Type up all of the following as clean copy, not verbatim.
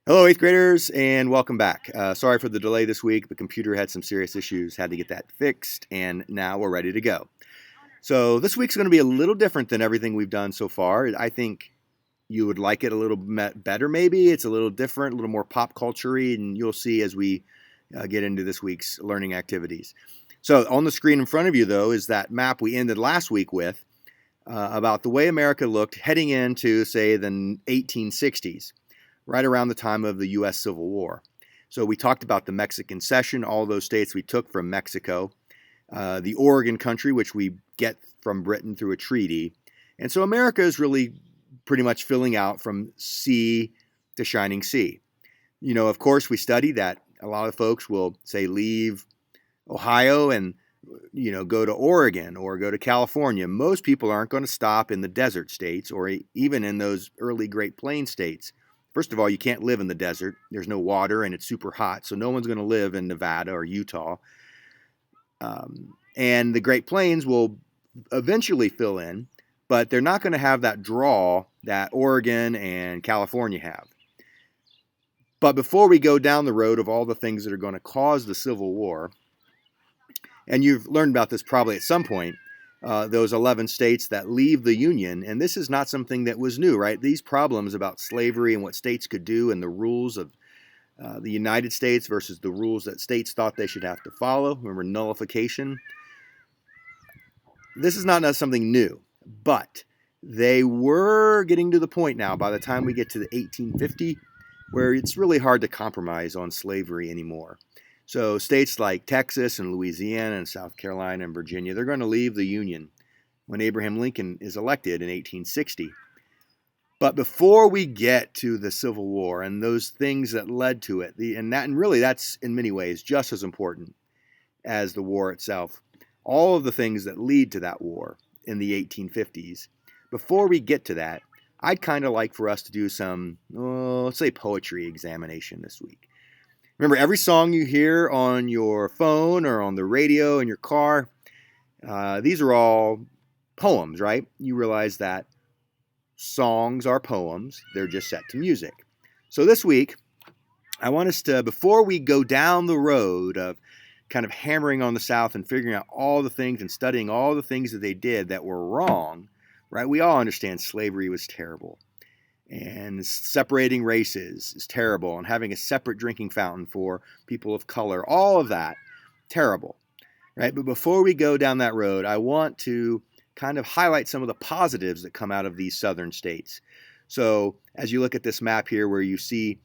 Hello, eighth graders, and welcome back. Sorry for the delay this week. The computer had some serious issues, had to get that fixed, and now we're ready to go. So, this week's going to be a little different than everything we've done so far. I think you would like it a little better, maybe. It's a little different, a little more pop culture-y, and you'll see as we get into this week's learning activities. So, on the screen in front of you, though, is that map we ended last week with about the way America looked heading into, say, the 1860s. Right around the time of the U.S. Civil War. So we talked about the Mexican Cession, all those states we took from Mexico, the Oregon country, which we get from Britain through a treaty. And so America is really pretty much filling out from sea to shining sea. You know, of course, we study that a lot of folks will say leave Ohio and go to Oregon or go to California. Most people aren't going to stop in the desert states or even in those early Great Plains states. First of all, you can't live in the desert. There's no water and it's super hot, so no one's going to live in Nevada or Utah. And the Great Plains will eventually fill in, but they're not going to have that draw that Oregon and California have. But before we go down the road of all the things that are going to cause the Civil War, and you've learned about this probably at some point, those 11 states that leave the Union, and this is not something that was new, right? These problems about slavery and what states could do and the rules of the United States versus the rules that states thought they should have to follow. Remember nullification? This is not something new, but they were getting to the point now by the time we get to the 1850 where it's really hard to compromise on slavery anymore. So states like Texas and Louisiana and South Carolina and Virginia, they're going to leave the Union when Abraham Lincoln is elected in 1860. But before we get to the Civil War and those things that led to it, and really that's in many ways just as important as the war itself, all of the things that lead to that war in the 1850s, before we get to that, I'd kind of like for us to do some, let's say, poetry examination this week. Remember, every song you hear on your phone or on the radio in your car, these are all poems, right? You realize that songs are poems. They're just set to music. So this week, I want us to, before we go down the road of kind of hammering on the South and figuring out all the things and studying all the things that they did that were wrong, right? We all understand slavery was terrible. And separating races is terrible, and having a separate drinking fountain for people of color, all of that, terrible, right? But before we go down that road, I want to kind of highlight some of the positives that come out of these southern states. So as you look at this map here where you see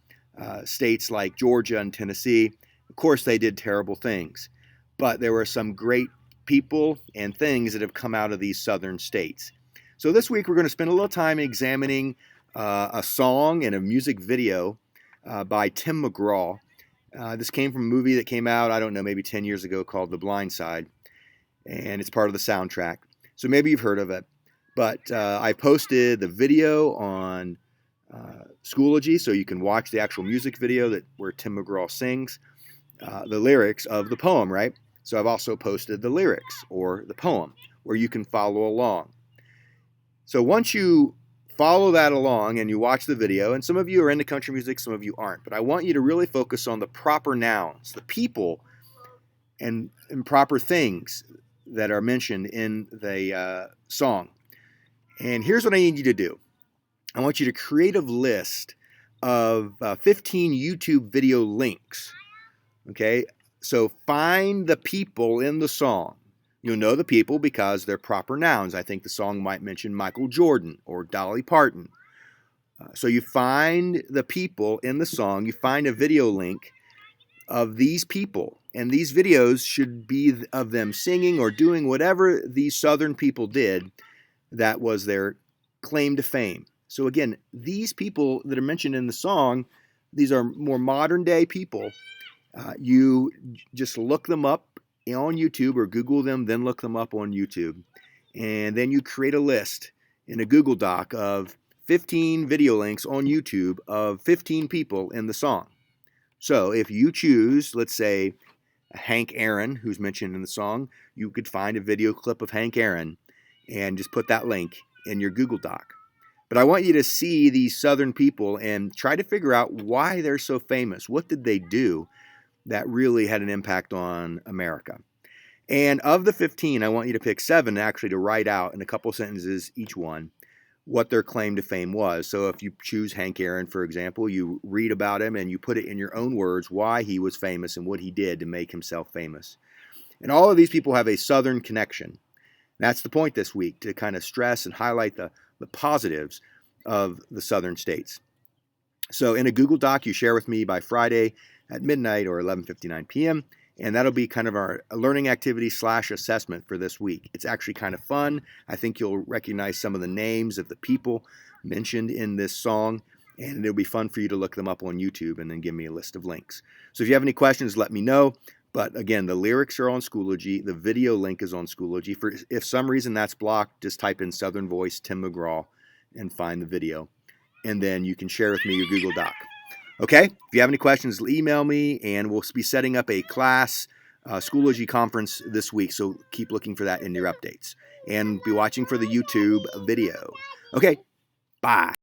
states like Georgia and Tennessee, of course they did terrible things, but there were some great people and things that have come out of these southern states. So this week we're going to spend a little time examining a song and a music video by Tim McGraw. This came from a movie that came out, I don't know, maybe 10 years ago called The Blind Side, and it's part of the soundtrack. So maybe you've heard of it. But I posted the video on Schoology, so you can watch the actual music video where Tim McGraw sings the lyrics of the poem, right? So I've also posted the lyrics or the poem where you can follow along. So once you follow that along and you watch the video, and some of you are into country music, some of you aren't, but I want you to really focus on the proper nouns, the people and proper things that are mentioned in the song. And here's what I need you to do. I want you to create a list of 15 YouTube video links. Okay, so find the people in the song. You'll know the people because they're proper nouns. I think the song might mention Michael Jordan or Dolly Parton. So you find the people in the song, you find a video link of these people, and these videos should be of them singing or doing whatever these southern people did that was their claim to fame. So again, these people that are mentioned in the song, these are more modern day people. You just look them up on YouTube or Google them, then look them up on YouTube. And then you create a list in a Google Doc of 15 video links on YouTube of 15 people in the song. So if you choose, let's say, Hank Aaron, who's mentioned in the song, you could find a video clip of Hank Aaron and just put that link in your Google Doc. But I want you to see these Southern people and try to figure out why they're so famous. What did they do that really had an impact on America? And of the 15, I want you to pick 7 actually to write out in a couple sentences each one what their claim to fame was. So if you choose Hank Aaron, for example, you read about him and you put it in your own words why he was famous and what he did to make himself famous. And all of these people have a Southern connection. That's the point this week, to kind of stress and highlight the positives of the Southern states. So in a Google Doc, you share with me by Friday at midnight or 11:59 p.m., and that'll be kind of our learning activity / assessment for this week. It's actually kind of fun. I think you'll recognize some of the names of the people mentioned in this song, and it'll be fun for you to look them up on YouTube and then give me a list of links. So if you have any questions, let me know. But again, the lyrics are on Schoology. The video link is on Schoology. If some reason that's blocked, just type in Southern Voice Tim McGraw and find the video. And then you can share with me your Google Doc. Okay, if you have any questions, email me, and we'll be setting up a class Schoology conference this week, so keep looking for that in your updates. And be watching for the YouTube video. Okay, bye.